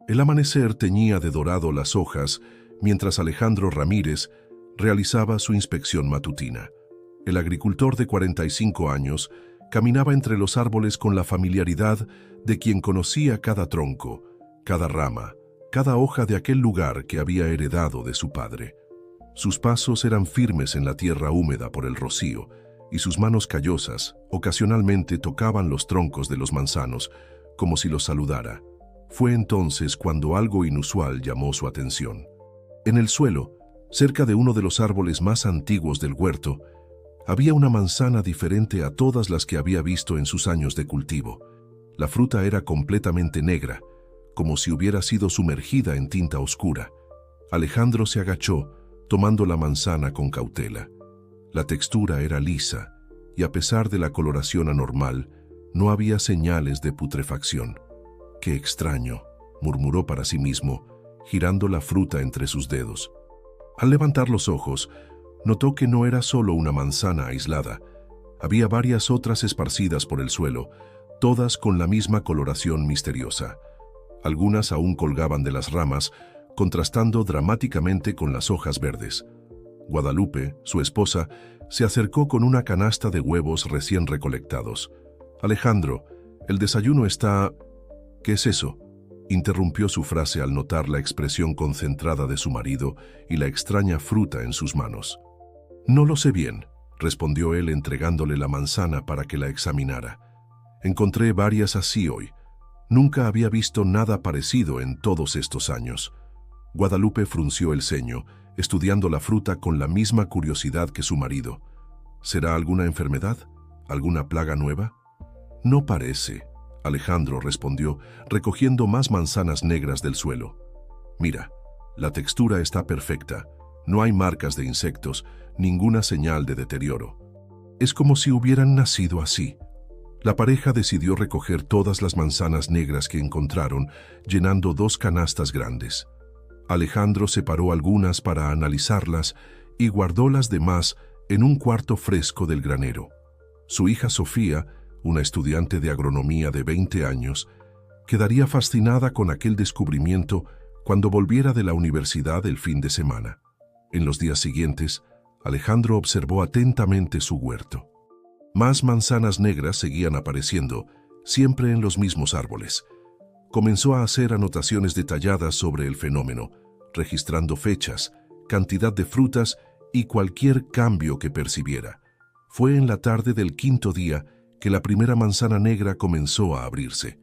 El amanecer teñía de dorado las hojas mientras Alejandro Ramírez realizaba su inspección matutina. El agricultor de 45 años caminaba entre los árboles con la familiaridad de quien conocía cada tronco, cada rama, cada hoja de aquel lugar que había heredado de su padre. Sus pasos eran firmes en la tierra húmeda por el rocío, y sus manos callosas ocasionalmente tocaban los troncos de los manzanos, como si los saludara. Fue entonces cuando algo inusual llamó su atención. En el suelo, cerca de uno de los árboles más antiguos del huerto, había una manzana diferente a todas las que había visto en sus años de cultivo. La fruta era completamente negra, como si hubiera sido sumergida en tinta oscura. Alejandro se agachó, tomando la manzana con cautela. La textura era lisa, y a pesar de la coloración anormal, no había señales de putrefacción. «Qué extraño», murmuró para sí mismo, girando la fruta entre sus dedos. Al levantar los ojos, notó que no era solo una manzana aislada. Había varias otras esparcidas por el suelo, todas con la misma coloración misteriosa. Algunas aún colgaban de las ramas, contrastando dramáticamente con las hojas verdes. Guadalupe, su esposa, se acercó con una canasta de huevos recién recolectados. «Alejandro, el desayuno está...» «¿Qué es eso?», interrumpió su frase al notar la expresión concentrada de su marido y la extraña fruta en sus manos. «No lo sé bien», respondió él entregándole la manzana para que la examinara. «Encontré varias así hoy. Nunca había visto nada parecido en todos estos años». Guadalupe frunció el ceño, estudiando la fruta con la misma curiosidad que su marido. «¿Será alguna enfermedad? ¿Alguna plaga nueva?» «No parece», Alejandro respondió, recogiendo más manzanas negras del suelo. «Mira, la textura está perfecta. No hay marcas de insectos, ninguna señal de deterioro. Es como si hubieran nacido así». La pareja decidió recoger todas las manzanas negras que encontraron, llenando 2 canastas grandes. Alejandro separó algunas para analizarlas y guardó las demás en un cuarto fresco del granero. Su hija Sofía, una estudiante de agronomía de 20 años, quedaría fascinada con aquel descubrimiento cuando volviera de la universidad el fin de semana. En los días siguientes, Alejandro observó atentamente su huerto. Más manzanas negras seguían apareciendo, siempre en los mismos árboles. Comenzó a hacer anotaciones detalladas sobre el fenómeno, registrando fechas, cantidad de frutas y cualquier cambio que percibiera. Fue en la tarde del 5.º día que la primera manzana negra comenzó a abrirse.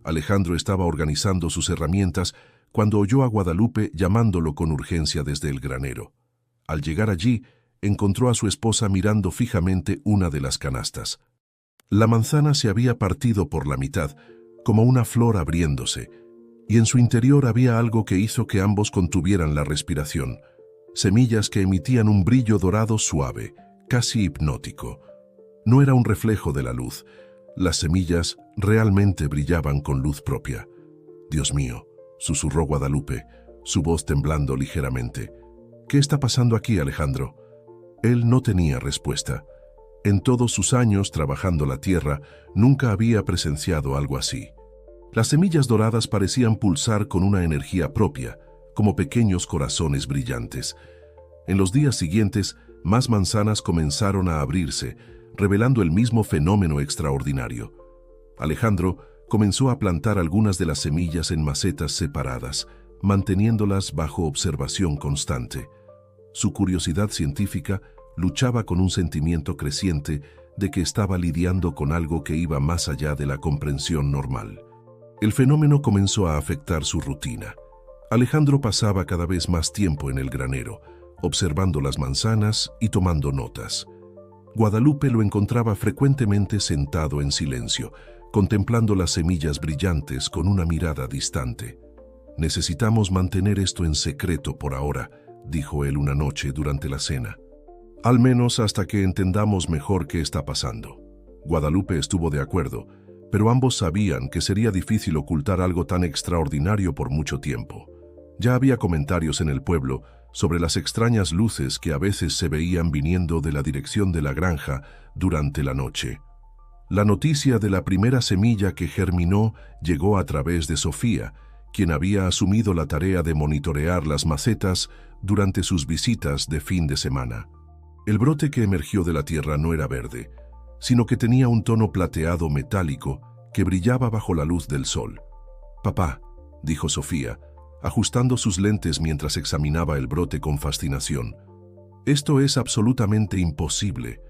Alejandro estaba organizando sus herramientas cuando oyó a Guadalupe llamándolo con urgencia desde el granero. Al llegar allí, encontró a su esposa mirando fijamente una de las canastas. La manzana se había partido por la mitad, como una flor abriéndose, y en su interior había algo que hizo que ambos contuvieran la respiración, semillas que emitían un brillo dorado suave, casi hipnótico. No era un reflejo de la luz. Las semillas realmente brillaban con luz propia. «Dios mío», susurró Guadalupe, su voz temblando ligeramente. «¿Qué está pasando aquí, Alejandro?». Él no tenía respuesta. En todos sus años trabajando la tierra, nunca había presenciado algo así. Las semillas doradas parecían pulsar con una energía propia, como pequeños corazones brillantes. En los días siguientes, más manzanas comenzaron a abrirse, revelando el mismo fenómeno extraordinario. Alejandro comenzó a plantar algunas de las semillas en macetas separadas, manteniéndolas bajo observación constante. Su curiosidad científica luchaba con un sentimiento creciente de que estaba lidiando con algo que iba más allá de la comprensión normal. El fenómeno comenzó a afectar su rutina. Alejandro pasaba cada vez más tiempo en el granero, observando las manzanas y tomando notas. Guadalupe lo encontraba frecuentemente sentado en silencio, contemplando las semillas brillantes con una mirada distante. «Necesitamos mantener esto en secreto por ahora», dijo él una noche durante la cena. «Al menos hasta que entendamos mejor qué está pasando». Guadalupe estuvo de acuerdo, pero ambos sabían que sería difícil ocultar algo tan extraordinario por mucho tiempo. Ya había comentarios en el pueblo sobre las extrañas luces que a veces se veían viniendo de la dirección de la granja durante la noche. La noticia de la primera semilla que germinó llegó a través de Sofía, quien había asumido la tarea de monitorear las macetas durante sus visitas de fin de semana. El brote que emergió de la tierra no era verde, sino que tenía un tono plateado metálico que brillaba bajo la luz del sol. «Papá», dijo Sofía, ajustando sus lentes mientras examinaba el brote con fascinación, «esto es absolutamente imposible.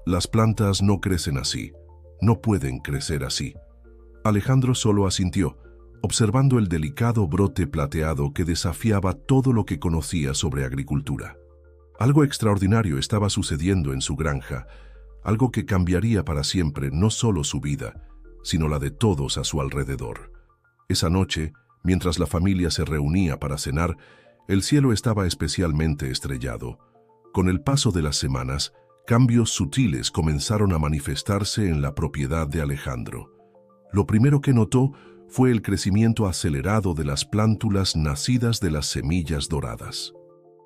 Las plantas no crecen así, no pueden crecer así». Alejandro solo asintió, observando el delicado brote plateado que desafiaba todo lo que conocía sobre agricultura. Algo extraordinario estaba sucediendo en su granja, algo que cambiaría para siempre no solo su vida, sino la de todos a su alrededor. Esa noche, mientras la familia se reunía para cenar, el cielo estaba especialmente estrellado. Con el paso de las semanas, cambios sutiles comenzaron a manifestarse en la propiedad de Alejandro. Lo primero que notó fue el crecimiento acelerado de las plántulas nacidas de las semillas doradas.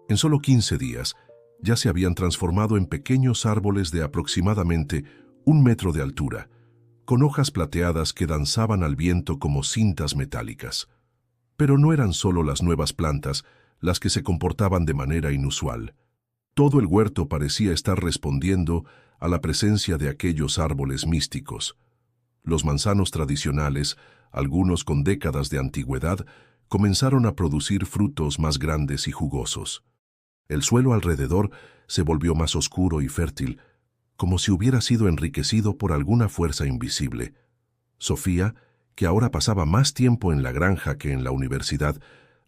En solo 15 días, ya se habían transformado en pequeños árboles de aproximadamente 1 metro de altura, con hojas plateadas que danzaban al viento como cintas metálicas. Pero no eran solo las nuevas plantas las que se comportaban de manera inusual. Todo el huerto parecía estar respondiendo a la presencia de aquellos árboles místicos. Los manzanos tradicionales, algunos con décadas de antigüedad, comenzaron a producir frutos más grandes y jugosos. El suelo alrededor se volvió más oscuro y fértil, como si hubiera sido enriquecido por alguna fuerza invisible. Sofía, que ahora pasaba más tiempo en la granja que en la universidad,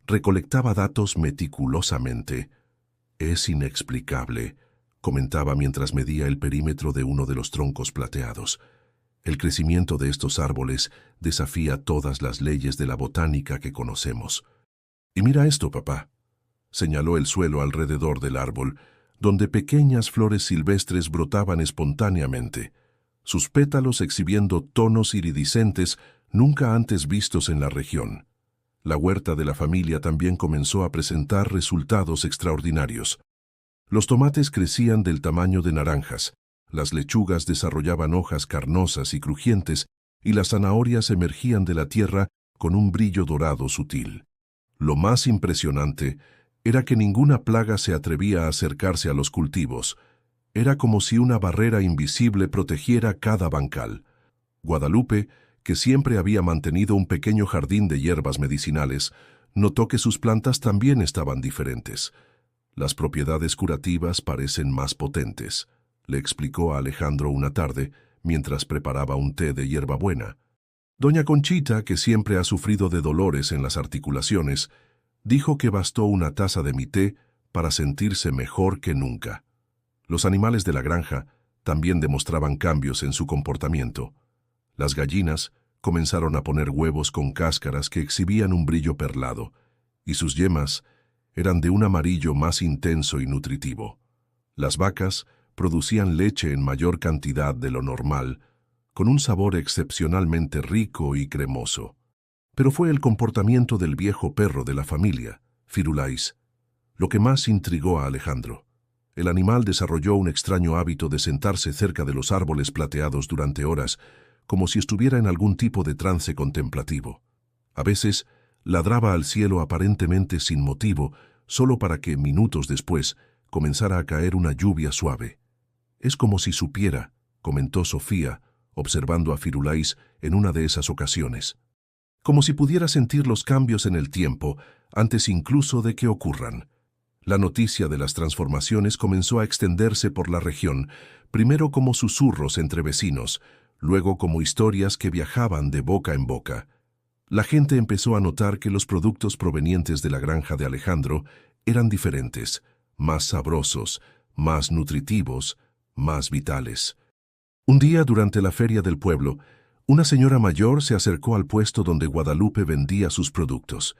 recolectaba datos meticulosamente. «Es inexplicable», comentaba mientras medía el perímetro de uno de los troncos plateados. «El crecimiento de estos árboles desafía todas las leyes de la botánica que conocemos». «Y mira esto, papá», señaló el suelo alrededor del árbol, donde pequeñas flores silvestres brotaban espontáneamente, sus pétalos exhibiendo tonos iridiscentes nunca antes vistos en la región. La huerta de la familia también comenzó a presentar resultados extraordinarios. Los tomates crecían del tamaño de naranjas, las lechugas desarrollaban hojas carnosas y crujientes, y las zanahorias emergían de la tierra con un brillo dorado sutil. Lo más impresionante era que ninguna plaga se atrevía a acercarse a los cultivos. Era como si una barrera invisible protegiera cada bancal. Guadalupe, que siempre había mantenido un pequeño jardín de hierbas medicinales, notó que sus plantas también estaban diferentes. «Las propiedades curativas parecen más potentes», le explicó a Alejandro una tarde, mientras preparaba un té de hierbabuena. Doña Conchita, que siempre ha sufrido de dolores en las articulaciones, dijo que bastó una taza de mi té para sentirse mejor que nunca. Los animales de la granja también demostraban cambios en su comportamiento. Las gallinas comenzaron a poner huevos con cáscaras que exhibían un brillo perlado, y sus yemas eran de un amarillo más intenso y nutritivo. Las vacas producían leche en mayor cantidad de lo normal, con un sabor excepcionalmente rico y cremoso. Pero fue el comportamiento del viejo perro de la familia, Firulais, lo que más intrigó a Alejandro. El animal desarrolló un extraño hábito de sentarse cerca de los árboles plateados durante horas, como si estuviera en algún tipo de trance contemplativo. A veces, ladraba al cielo aparentemente sin motivo, solo para que, minutos después, comenzara a caer una lluvia suave. «Es como si supiera», comentó Sofía, observando a Firulais en una de esas ocasiones. «Como si pudiera sentir los cambios en el tiempo, antes incluso de que ocurran». La noticia de las transformaciones comenzó a extenderse por la región, primero como susurros entre vecinos, luego como historias que viajaban de boca en boca. La gente empezó a notar que los productos provenientes de la granja de Alejandro eran diferentes, más sabrosos, más nutritivos, más vitales. Un día, durante la feria del pueblo, una señora mayor se acercó al puesto donde Guadalupe vendía sus productos.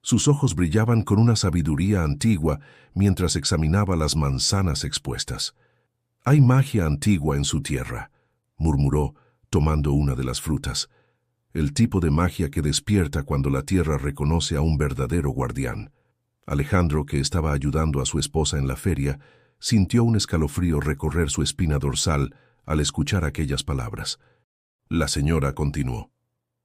Sus ojos brillaban con una sabiduría antigua mientras examinaba las manzanas expuestas. «Hay magia antigua en su tierra», murmuró, tomando una de las frutas. «El tipo de magia que despierta cuando la tierra reconoce a un verdadero guardián». Alejandro, que estaba ayudando a su esposa en la feria, sintió un escalofrío recorrer su espina dorsal al escuchar aquellas palabras. La señora continuó: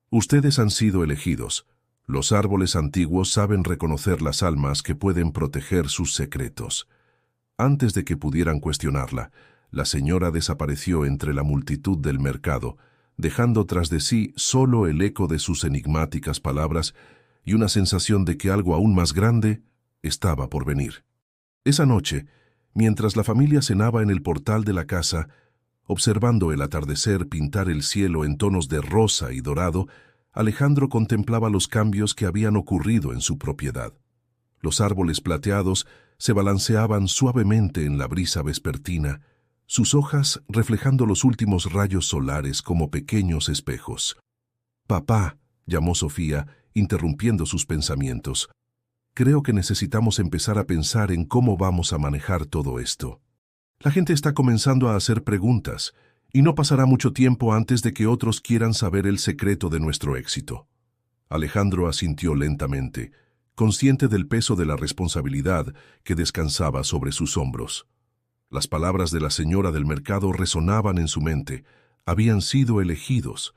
«Ustedes han sido elegidos. Los árboles antiguos saben reconocer las almas que pueden proteger sus secretos. Antes de que pudieran cuestionarla, la señora desapareció entre la multitud del mercado, dejando tras de sí solo el eco de sus enigmáticas palabras y una sensación de que algo aún más grande estaba por venir. Esa noche, mientras la familia cenaba en el portal de la casa, observando el atardecer pintar el cielo en tonos de rosa y dorado, Alejandro contemplaba los cambios que habían ocurrido en su propiedad. Los árboles plateados se balanceaban suavemente en la brisa vespertina, sus hojas reflejando los últimos rayos solares como pequeños espejos. «Papá», llamó Sofía, interrumpiendo sus pensamientos, «creo que necesitamos empezar a pensar en cómo vamos a manejar todo esto. La gente está comenzando a hacer preguntas, y no pasará mucho tiempo antes de que otros quieran saber el secreto de nuestro éxito». Alejandro asintió lentamente, consciente del peso de la responsabilidad que descansaba sobre sus hombros. Las palabras de la señora del mercado resonaban en su mente. Habían sido elegidos,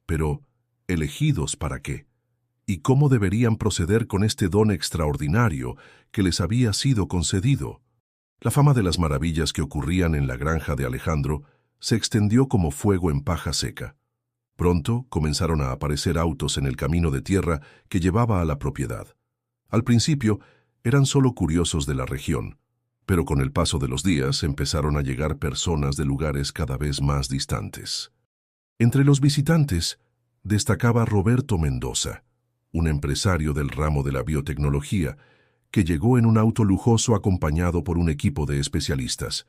pero ¿elegidos para qué? ¿Y cómo deberían proceder con este don extraordinario que les había sido concedido? La fama de las maravillas que ocurrían en la granja de Alejandro se extendió como fuego en paja seca. Pronto comenzaron a aparecer autos en el camino de tierra que llevaba a la propiedad. Al principio eran solo curiosos de la región, pero con el paso de los días empezaron a llegar personas de lugares cada vez más distantes. Entre los visitantes destacaba Roberto Mendoza, un empresario del ramo de la biotecnología, que llegó en un auto lujoso acompañado por un equipo de especialistas.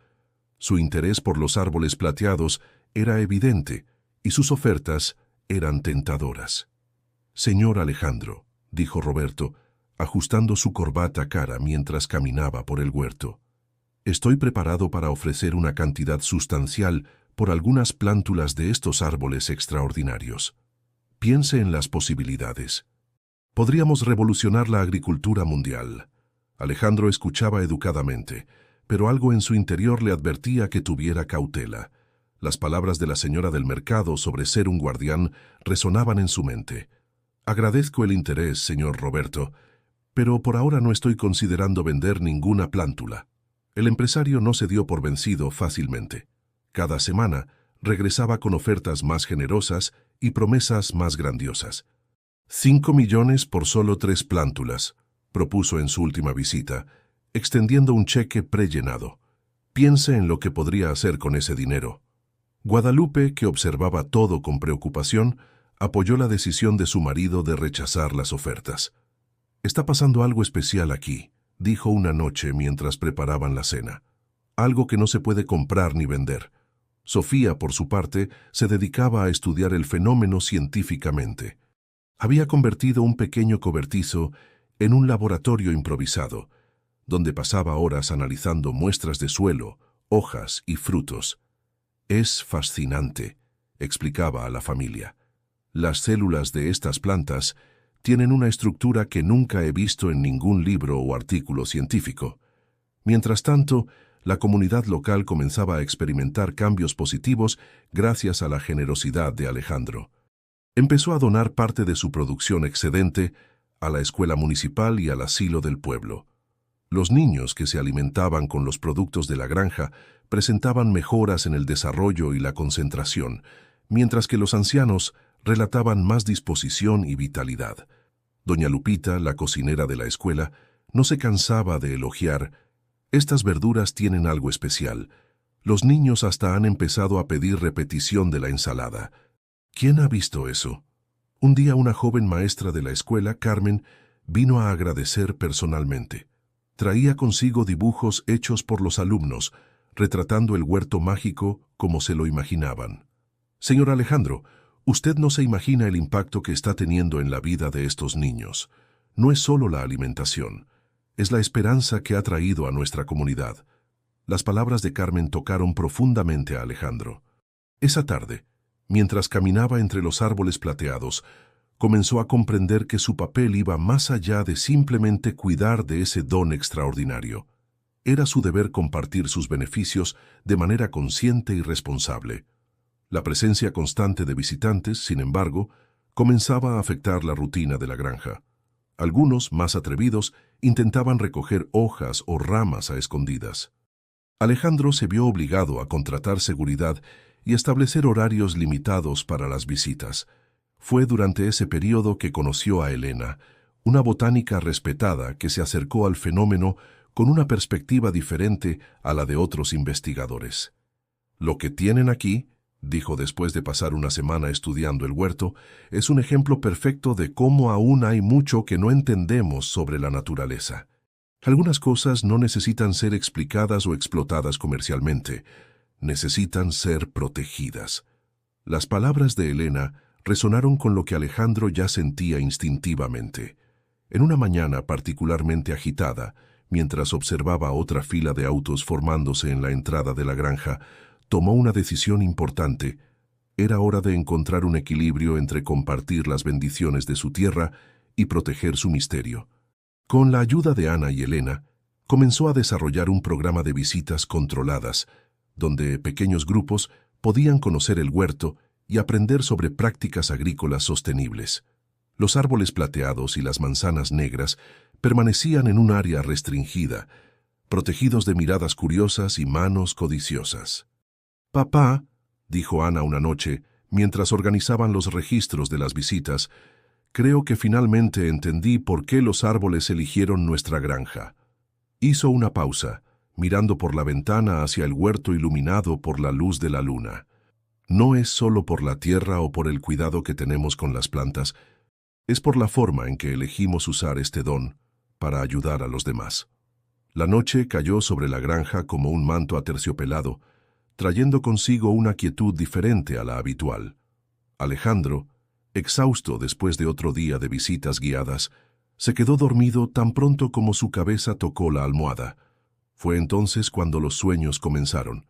Su interés por los árboles plateados era evidente y sus ofertas eran tentadoras. «Señor Alejandro», dijo Roberto, ajustando su corbata cara mientras caminaba por el huerto, «estoy preparado para ofrecer una cantidad sustancial por algunas plántulas de estos árboles extraordinarios. Piense en las posibilidades. Podríamos revolucionar la agricultura mundial». Alejandro escuchaba educadamente, pero algo en su interior le advertía que tuviera cautela. Las palabras de la señora del mercado sobre ser un guardián resonaban en su mente. «Agradezco el interés, señor Roberto, pero por ahora no estoy considerando vender ninguna plántula». El empresario no se dio por vencido fácilmente. Cada semana regresaba con ofertas más generosas y promesas más grandiosas. 5 millones por solo 3 plántulas, propuso en su última visita, extendiendo un cheque prellenado. Piense en lo que podría hacer con ese dinero. Guadalupe, que observaba todo con preocupación, apoyó la decisión de su marido de rechazar las ofertas. «Está pasando algo especial aquí», dijo una noche mientras preparaban la cena. «Algo que no se puede comprar ni vender». Sofía, por su parte, se dedicaba a estudiar el fenómeno científicamente. Había convertido un pequeño cobertizo en un laboratorio improvisado, donde pasaba horas analizando muestras de suelo, hojas y frutos. «Es fascinante», explicaba a la familia. «Las células de estas plantas tienen una estructura que nunca he visto en ningún libro o artículo científico». Mientras tanto, la comunidad local comenzaba a experimentar cambios positivos gracias a la generosidad de Alejandro. Empezó a donar parte de su producción excedente a la escuela municipal y al asilo del pueblo. Los niños que se alimentaban con los productos de la granja presentaban mejoras en el desarrollo y la concentración, mientras que los ancianos relataban más disposición y vitalidad. Doña Lupita, la cocinera de la escuela, no se cansaba de elogiar: «Estas verduras tienen algo especial. Los niños hasta han empezado a pedir repetición de la ensalada». ¿Quién ha visto eso? Un día una joven maestra de la escuela, Carmen, vino a agradecer personalmente. Traía consigo dibujos hechos por los alumnos, retratando el huerto mágico como se lo imaginaban. «Señor Alejandro, usted no se imagina el impacto que está teniendo en la vida de estos niños. No es solo la alimentación, es la esperanza que ha traído a nuestra comunidad». Las palabras de Carmen tocaron profundamente a Alejandro. Esa tarde, mientras caminaba entre los árboles plateados, comenzó a comprender que su papel iba más allá de simplemente cuidar de ese don extraordinario. Era su deber compartir sus beneficios de manera consciente y responsable. La presencia constante de visitantes, sin embargo, comenzaba a afectar la rutina de la granja. Algunos, más atrevidos, intentaban recoger hojas o ramas a escondidas. Alejandro se vio obligado a contratar seguridad y establecer horarios limitados para las visitas. Fue durante ese período que conoció a Elena, una botánica respetada que se acercó al fenómeno con una perspectiva diferente a la de otros investigadores. Lo que tienen aquí, dijo después de pasar una semana estudiando el huerto, es un ejemplo perfecto de cómo aún hay mucho que no entendemos sobre la naturaleza. Algunas cosas no necesitan ser explicadas o explotadas comercialmente, necesitan ser protegidas. Las palabras de Elena resonaron con lo que Alejandro ya sentía instintivamente. En una mañana particularmente agitada, mientras observaba otra fila de autos formándose en la entrada de la granja, tomó una decisión importante. Era hora de encontrar un equilibrio entre compartir las bendiciones de su tierra y proteger su misterio. Con la ayuda de Ana y Elena, comenzó a desarrollar un programa de visitas controladas, donde pequeños grupos podían conocer el huerto y aprender sobre prácticas agrícolas sostenibles. Los árboles plateados y las manzanas negras permanecían en un área restringida, protegidos de miradas curiosas y manos codiciosas. «Papá», dijo Ana una noche, mientras organizaban los registros de las visitas, «creo que finalmente entendí por qué los árboles eligieron nuestra granja». Hizo una pausa, mirando por la ventana hacia el huerto iluminado por la luz de la luna. No es solo por la tierra o por el cuidado que tenemos con las plantas, es por la forma en que elegimos usar este don para ayudar a los demás. La noche cayó sobre la granja como un manto aterciopelado, trayendo consigo una quietud diferente a la habitual. Alejandro, exhausto después de otro día de visitas guiadas, se quedó dormido tan pronto como su cabeza tocó la almohada. Fue entonces cuando los sueños comenzaron.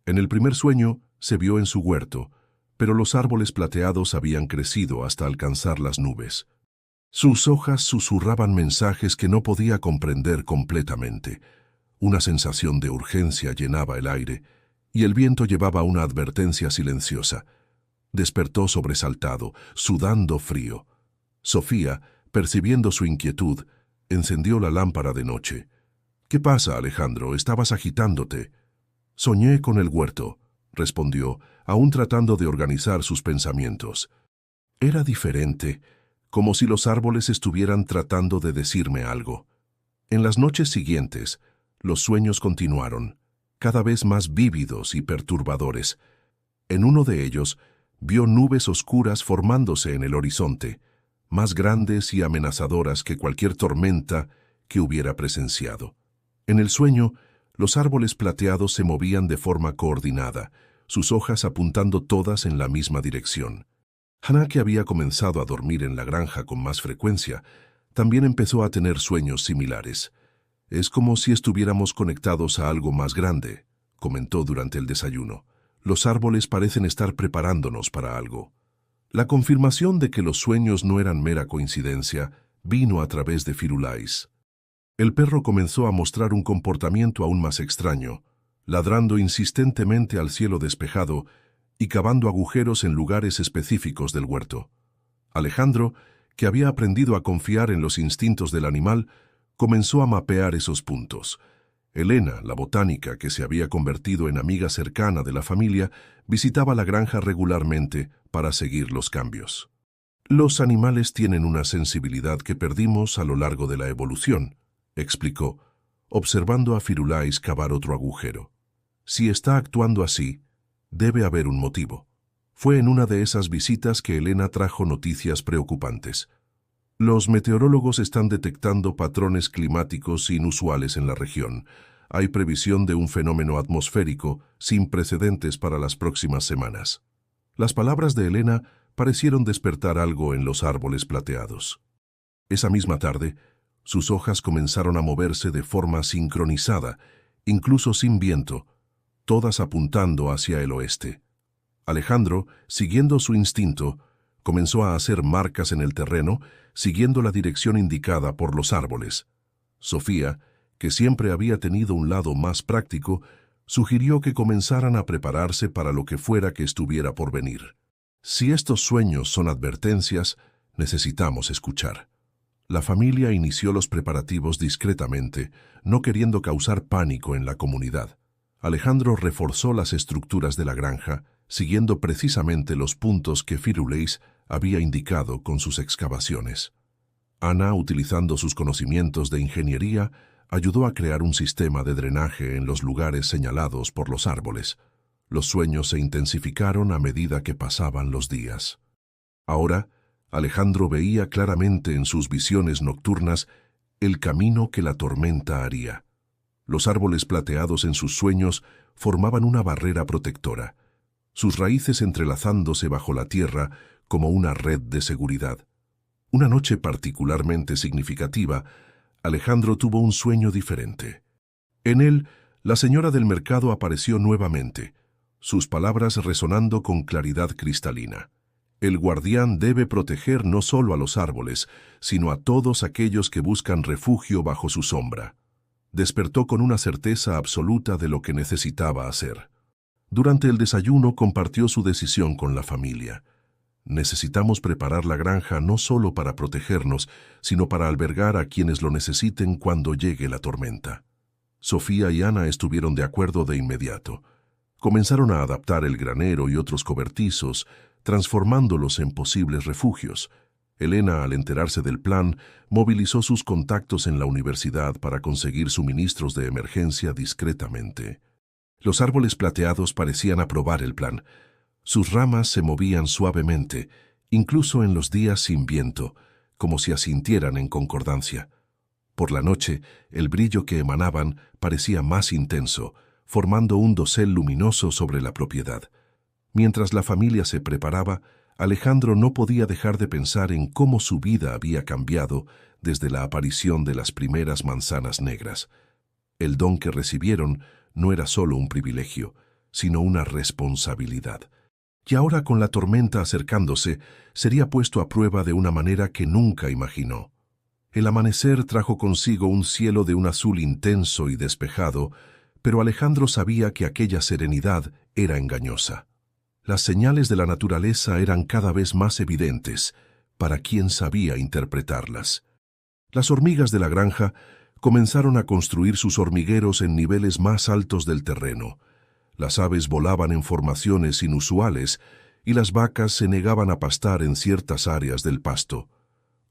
En el primer sueño se vio en su huerto, pero los árboles plateados habían crecido hasta alcanzar las nubes. Sus hojas susurraban mensajes que no podía comprender completamente. Una sensación de urgencia llenaba el aire, y el viento llevaba una advertencia silenciosa. Despertó sobresaltado, sudando frío. Sofía, percibiendo su inquietud, encendió la lámpara de noche. «¿Qué pasa, Alejandro? Estabas agitándote». «Soñé con el huerto», respondió, aún tratando de organizar sus pensamientos. Era diferente, como si los árboles estuvieran tratando de decirme algo. En las noches siguientes, los sueños continuaron, cada vez más vívidos y perturbadores. En uno de ellos, vio nubes oscuras formándose en el horizonte, más grandes y amenazadoras que cualquier tormenta que hubiera presenciado. En el sueño, los árboles plateados se movían de forma coordinada, sus hojas apuntando todas en la misma dirección. Hannah, que había comenzado a dormir en la granja con más frecuencia, también empezó a tener sueños similares. «Es como si estuviéramos conectados a algo más grande», comentó durante el desayuno. «Los árboles parecen estar preparándonos para algo». La confirmación de que los sueños no eran mera coincidencia vino a través de Firulais. El perro comenzó a mostrar un comportamiento aún más extraño, ladrando insistentemente al cielo despejado y cavando agujeros en lugares específicos del huerto. Alejandro, que había aprendido a confiar en los instintos del animal, comenzó a mapear esos puntos. Elena, la botánica que se había convertido en amiga cercana de la familia, visitaba la granja regularmente para seguir los cambios. «Los animales tienen una sensibilidad que perdimos a lo largo de la evolución», explicó, observando a Firulais cavar otro agujero. «Si está actuando así, debe haber un motivo». Fue en una de esas visitas que Elena trajo noticias preocupantes. «Los meteorólogos están detectando patrones climáticos inusuales en la región. Hay previsión de un fenómeno atmosférico sin precedentes para las próximas semanas». Las palabras de Elena parecieron despertar algo en los árboles plateados. Esa misma tarde, sus hojas comenzaron a moverse de forma sincronizada, incluso sin viento, todas apuntando hacia el oeste. Alejandro, siguiendo su instinto, comenzó a hacer marcas en el terreno, siguiendo la dirección indicada por los árboles. Sofía, que siempre había tenido un lado más práctico, sugirió que comenzaran a prepararse para lo que fuera que estuviera por venir. «Si estos sueños son advertencias, necesitamos escuchar». La familia inició los preparativos discretamente, no queriendo causar pánico en la comunidad. Alejandro reforzó las estructuras de la granja, siguiendo precisamente los puntos que Firulais había indicado con sus excavaciones. Ana, utilizando sus conocimientos de ingeniería, ayudó a crear un sistema de drenaje en los lugares señalados por los árboles. Los sueños se intensificaron a medida que pasaban los días. Ahora, Alejandro veía claramente en sus visiones nocturnas el camino que la tormenta haría. Los árboles plateados en sus sueños formaban una barrera protectora, sus raíces entrelazándose bajo la tierra como una red de seguridad. Una noche particularmente significativa, Alejandro tuvo un sueño diferente. En él, la señora del mercado apareció nuevamente, sus palabras resonando con claridad cristalina. El guardián debe proteger no solo a los árboles, sino a todos aquellos que buscan refugio bajo su sombra. Despertó con una certeza absoluta de lo que necesitaba hacer. Durante el desayuno compartió su decisión con la familia. Necesitamos preparar la granja no solo para protegernos, sino para albergar a quienes lo necesiten cuando llegue la tormenta. Sofía y Ana estuvieron de acuerdo de inmediato. Comenzaron a adaptar el granero y otros cobertizos, transformándolos en posibles refugios. Elena, al enterarse del plan, movilizó sus contactos en la universidad para conseguir suministros de emergencia discretamente. Los árboles plateados parecían aprobar el plan. Sus ramas se movían suavemente, incluso en los días sin viento, como si asintieran en concordancia. Por la noche, el brillo que emanaban parecía más intenso, formando un dosel luminoso sobre la propiedad. Mientras la familia se preparaba, Alejandro no podía dejar de pensar en cómo su vida había cambiado desde la aparición de las primeras manzanas negras. El don que recibieron no era solo un privilegio, sino una responsabilidad. Y ahora, con la tormenta acercándose, sería puesto a prueba de una manera que nunca imaginó. El amanecer trajo consigo un cielo de un azul intenso y despejado, pero Alejandro sabía que aquella serenidad era engañosa. Las señales de la naturaleza eran cada vez más evidentes para quien sabía interpretarlas. Las hormigas de la granja comenzaron a construir sus hormigueros en niveles más altos del terreno. Las aves volaban en formaciones inusuales y las vacas se negaban a pastar en ciertas áreas del pasto.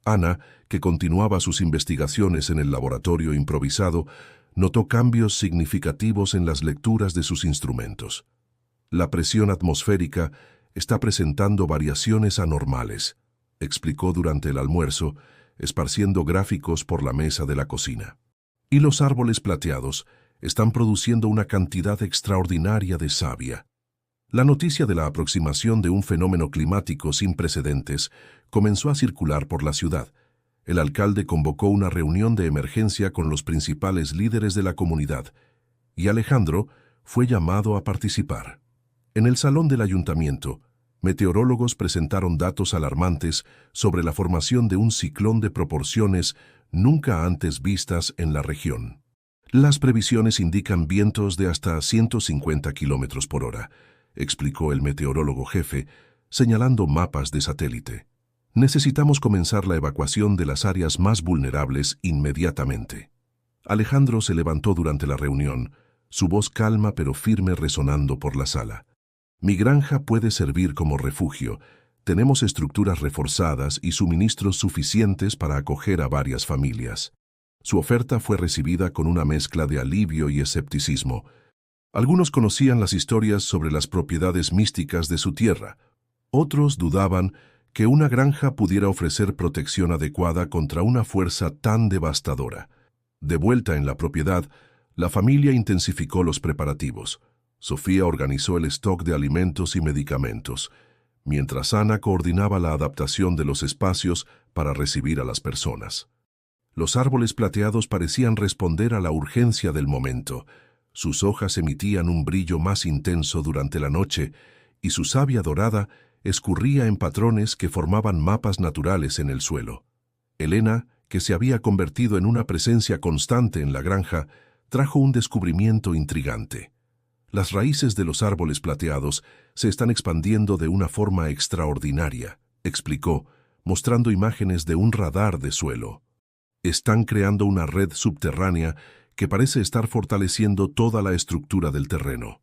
Ana, que continuaba sus investigaciones en el laboratorio improvisado, notó cambios significativos en las lecturas de sus instrumentos. La presión atmosférica está presentando variaciones anormales, explicó durante el almuerzo, esparciendo gráficos por la mesa de la cocina. Y los árboles plateados están produciendo una cantidad extraordinaria de savia. La noticia de la aproximación de un fenómeno climático sin precedentes comenzó a circular por la ciudad. El alcalde convocó una reunión de emergencia con los principales líderes de la comunidad, y Alejandro fue llamado a participar. En el salón del ayuntamiento, meteorólogos presentaron datos alarmantes sobre la formación de un ciclón de proporciones nunca antes vistas en la región. Las previsiones indican vientos de hasta 150 kilómetros por hora, explicó el meteorólogo jefe, señalando mapas de satélite. Necesitamos comenzar la evacuación de las áreas más vulnerables inmediatamente. Alejandro se levantó durante la reunión, su voz calma pero firme resonando por la sala. Mi granja puede servir como refugio. Tenemos estructuras reforzadas y suministros suficientes para acoger a varias familias. Su oferta fue recibida con una mezcla de alivio y escepticismo. Algunos conocían las historias sobre las propiedades místicas de su tierra. Otros dudaban que una granja pudiera ofrecer protección adecuada contra una fuerza tan devastadora. De vuelta en la propiedad, la familia intensificó los preparativos. Sofía organizó el stock de alimentos y medicamentos, mientras Ana coordinaba la adaptación de los espacios para recibir a las personas. Los árboles plateados parecían responder a la urgencia del momento. Sus hojas emitían un brillo más intenso durante la noche y su savia dorada escurría en patrones que formaban mapas naturales en el suelo. Elena, que se había convertido en una presencia constante en la granja, trajo un descubrimiento intrigante. Las raíces de los árboles plateados se están expandiendo de una forma extraordinaria, explicó, mostrando imágenes de un radar de suelo. Están creando una red subterránea que parece estar fortaleciendo toda la estructura del terreno.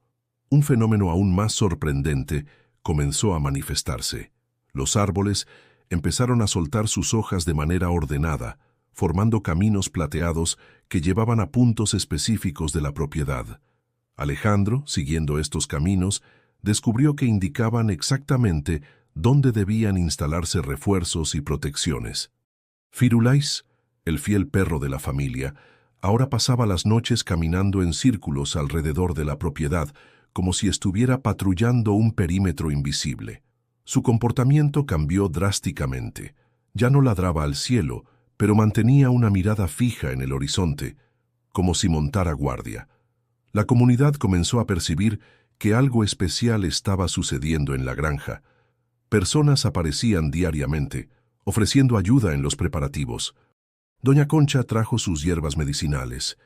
Un fenómeno aún más sorprendente comenzó a manifestarse. Los árboles empezaron a soltar sus hojas de manera ordenada, formando caminos plateados que llevaban a puntos específicos de la propiedad. Alejandro, siguiendo estos caminos, descubrió que indicaban exactamente dónde debían instalarse refuerzos y protecciones. Firulais, el fiel perro de la familia, ahora pasaba las noches caminando en círculos alrededor de la propiedad, como si estuviera patrullando un perímetro invisible. Su comportamiento cambió drásticamente. Ya no ladraba al cielo, pero mantenía una mirada fija en el horizonte, como si montara guardia. La comunidad comenzó a percibir que algo especial estaba sucediendo en la granja. Personas aparecían diariamente, ofreciendo ayuda en los preparativos. Doña Concha trajo sus hierbas medicinales.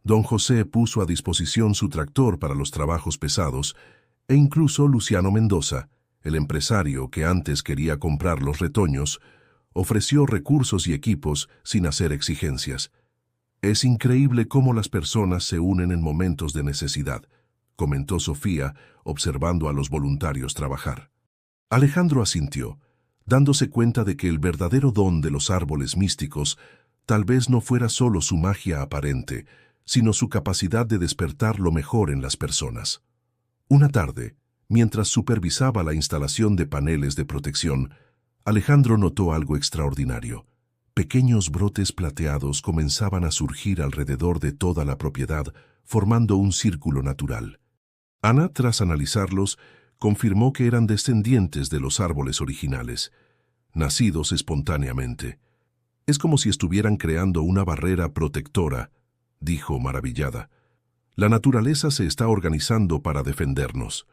Don José puso a disposición su tractor para los trabajos pesados, e incluso Luciano Mendoza, el empresario que antes quería comprar los retoños, ofreció recursos y equipos sin hacer exigencias. «Es increíble cómo las personas se unen en momentos de necesidad», comentó Sofía, observando a los voluntarios trabajar. Alejandro asintió, dándose cuenta de que el verdadero don de los árboles místicos tal vez no fuera solo su magia aparente, sino su capacidad de despertar lo mejor en las personas. Una tarde, mientras supervisaba la instalación de paneles de protección, Alejandro notó algo extraordinario. Pequeños brotes plateados comenzaban a surgir alrededor de toda la propiedad, formando un círculo natural. Ana, tras analizarlos, confirmó que eran descendientes de los árboles originales, nacidos espontáneamente. «Es como si estuvieran creando una barrera protectora», dijo maravillada. «La naturaleza se está organizando para defendernos».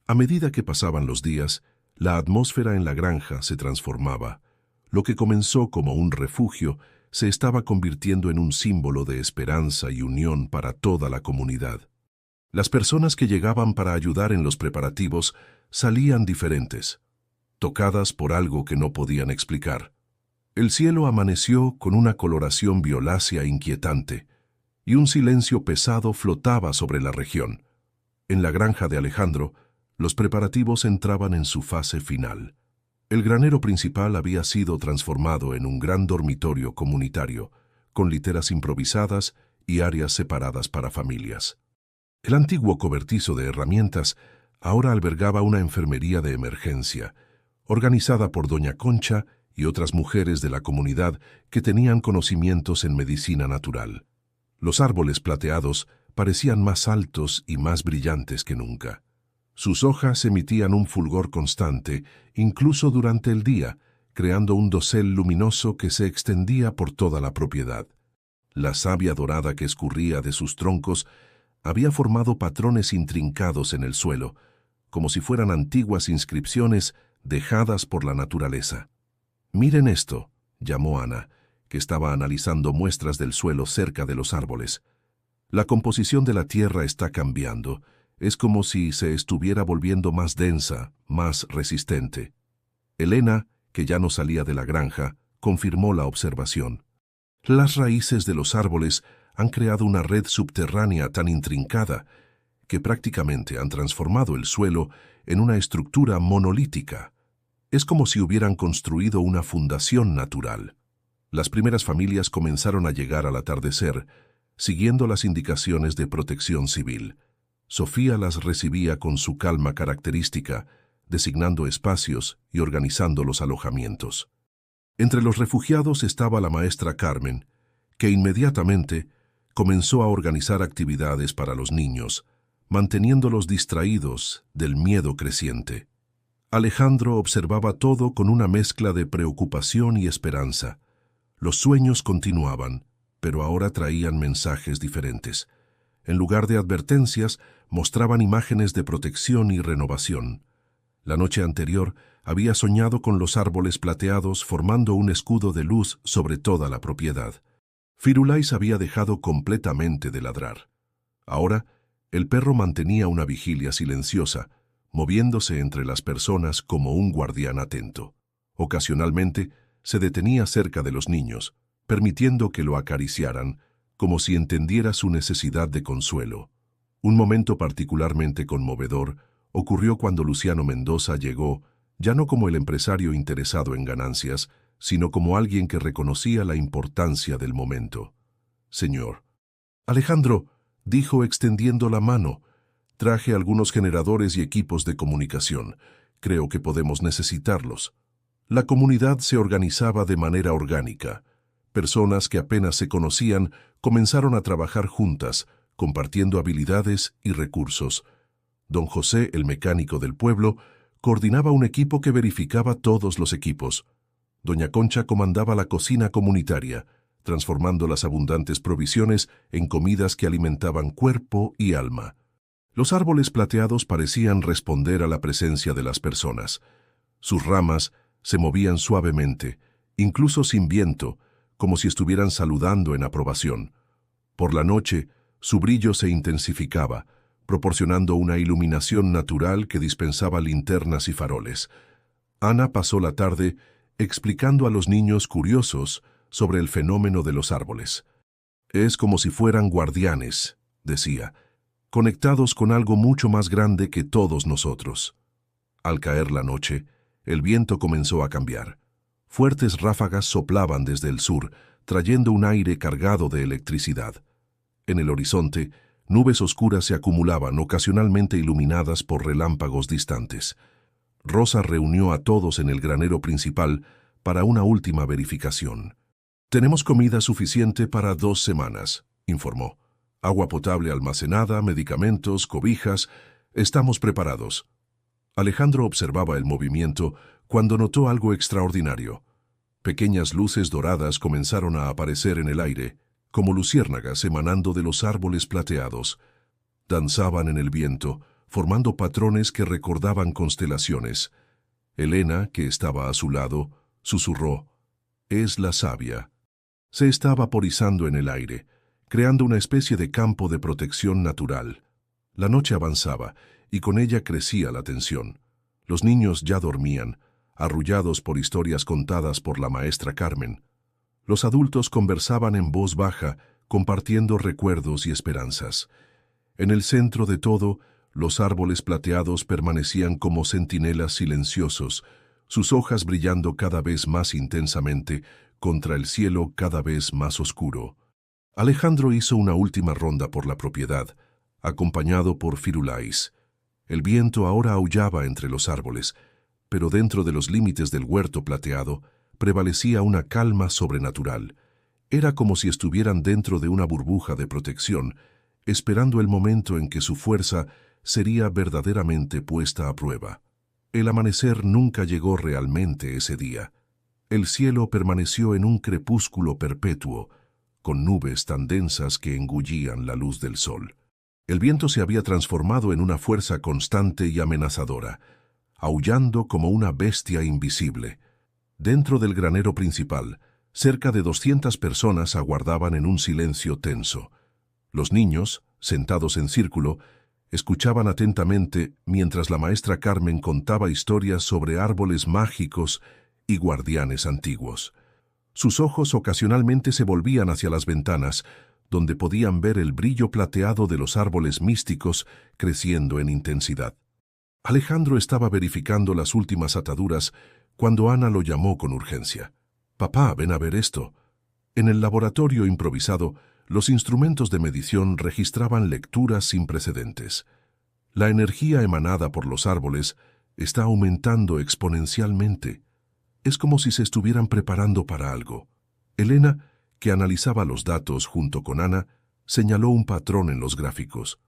A medida que pasaban los días, la atmósfera en la granja se transformaba. Lo que comenzó como un refugio se estaba convirtiendo en un símbolo de esperanza y unión para toda la comunidad. Las personas que llegaban para ayudar en los preparativos salían diferentes, tocadas por algo que no podían explicar. El cielo amaneció con una coloración violácea inquietante, y un silencio pesado flotaba sobre la región. En la granja de Alejandro, los preparativos entraban en su fase final. El granero principal había sido transformado en un gran dormitorio comunitario, con literas improvisadas y áreas separadas para familias. El antiguo cobertizo de herramientas ahora albergaba una enfermería de emergencia, organizada por Doña Concha y otras mujeres de la comunidad que tenían conocimientos en medicina natural. Los árboles plateados parecían más altos y más brillantes que nunca. Sus hojas emitían un fulgor constante, incluso durante el día, creando un dosel luminoso que se extendía por toda la propiedad. La savia dorada que escurría de sus troncos había formado patrones intrincados en el suelo, como si fueran antiguas inscripciones dejadas por la naturaleza. «Miren esto», llamó Ana, que estaba analizando muestras del suelo cerca de los árboles. «La composición de la tierra está cambiando. Es como si se estuviera volviendo más densa, más resistente». Elena, que ya no salía de la granja, confirmó la observación. «Las raíces de los árboles han creado una red subterránea tan intrincada que prácticamente han transformado el suelo en una estructura monolítica. Es como si hubieran construido una fundación natural». Las primeras familias comenzaron a llegar al atardecer, siguiendo las indicaciones de Protección Civil. Sofía las recibía con su calma característica, designando espacios y organizando los alojamientos. Entre los refugiados estaba la maestra Carmen, que inmediatamente comenzó a organizar actividades para los niños, manteniéndolos distraídos del miedo creciente. Alejandro observaba todo con una mezcla de preocupación y esperanza. Los sueños continuaban, pero ahora traían mensajes diferentes. En lugar de advertencias, mostraban imágenes de protección y renovación. La noche anterior había soñado con los árboles plateados formando un escudo de luz sobre toda la propiedad. Firulais había dejado completamente de ladrar. Ahora, el perro mantenía una vigilia silenciosa, moviéndose entre las personas como un guardián atento. Ocasionalmente, se detenía cerca de los niños, permitiendo que lo acariciaran, como si entendiera su necesidad de consuelo. Un momento particularmente conmovedor ocurrió cuando Luciano Mendoza llegó, ya no como el empresario interesado en ganancias, sino como alguien que reconocía la importancia del momento. «Señor». «Alejandro», dijo extendiendo la mano, «traje algunos generadores y equipos de comunicación. Creo que podemos necesitarlos». La comunidad se organizaba de manera orgánica. Personas que apenas se conocían comenzaron a trabajar juntas, compartiendo habilidades y recursos. Don José, el mecánico del pueblo, coordinaba un equipo que verificaba todos los equipos. Doña Concha comandaba la cocina comunitaria, transformando las abundantes provisiones en comidas que alimentaban cuerpo y alma. Los árboles plateados parecían responder a la presencia de las personas. Sus ramas se movían suavemente, incluso sin viento, como si estuvieran saludando en aprobación. Por la noche, su brillo se intensificaba, proporcionando una iluminación natural que dispensaba linternas y faroles. Ana pasó la tarde explicando a los niños curiosos sobre el fenómeno de los árboles. «Es como si fueran guardianes», decía, «conectados con algo mucho más grande que todos nosotros». Al caer la noche, el viento comenzó a cambiar. Fuertes ráfagas soplaban desde el sur, trayendo un aire cargado de electricidad. En el horizonte, nubes oscuras se acumulaban, ocasionalmente iluminadas por relámpagos distantes. Rosa reunió a todos en el granero principal para una última verificación. «Tenemos comida suficiente para 2 semanas», informó. «Agua potable almacenada, medicamentos, cobijas. Estamos preparados». Alejandro observaba el movimiento cuando notó algo extraordinario. Pequeñas luces doradas comenzaron a aparecer en el aire, como luciérnagas emanando de los árboles plateados. Danzaban en el viento, formando patrones que recordaban constelaciones. Elena, que estaba a su lado, susurró: «Es la savia». Se está vaporizando en el aire, creando una especie de campo de protección natural. La noche avanzaba, y con ella crecía la tensión. Los niños ya dormían, arrullados por historias contadas por la maestra Carmen. Los adultos conversaban en voz baja, compartiendo recuerdos y esperanzas. En el centro de todo, los árboles plateados permanecían como centinelas silenciosos, sus hojas brillando cada vez más intensamente contra el cielo cada vez más oscuro. Alejandro hizo una última ronda por la propiedad, acompañado por Firulais. El viento ahora aullaba entre los árboles, pero dentro de los límites del huerto plateado prevalecía una calma sobrenatural. Era como si estuvieran dentro de una burbuja de protección, esperando el momento en que su fuerza sería verdaderamente puesta a prueba. El amanecer nunca llegó realmente ese día. El cielo permaneció en un crepúsculo perpetuo, con nubes tan densas que engullían la luz del sol. El viento se había transformado en una fuerza constante y amenazadora, aullando como una bestia invisible. Dentro del granero principal, cerca de 200 personas aguardaban en un silencio tenso. Los niños, sentados en círculo, escuchaban atentamente mientras la maestra Carmen contaba historias sobre árboles mágicos y guardianes antiguos. Sus ojos ocasionalmente se volvían hacia las ventanas, donde podían ver el brillo plateado de los árboles místicos creciendo en intensidad. Alejandro estaba verificando las últimas ataduras cuando Ana lo llamó con urgencia. «Papá, ven a ver esto». En el laboratorio improvisado, los instrumentos de medición registraban lecturas sin precedentes. La energía emanada por los árboles está aumentando exponencialmente. Es como si se estuvieran preparando para algo. Elena, que analizaba los datos junto con Ana, señaló un patrón en los gráficos.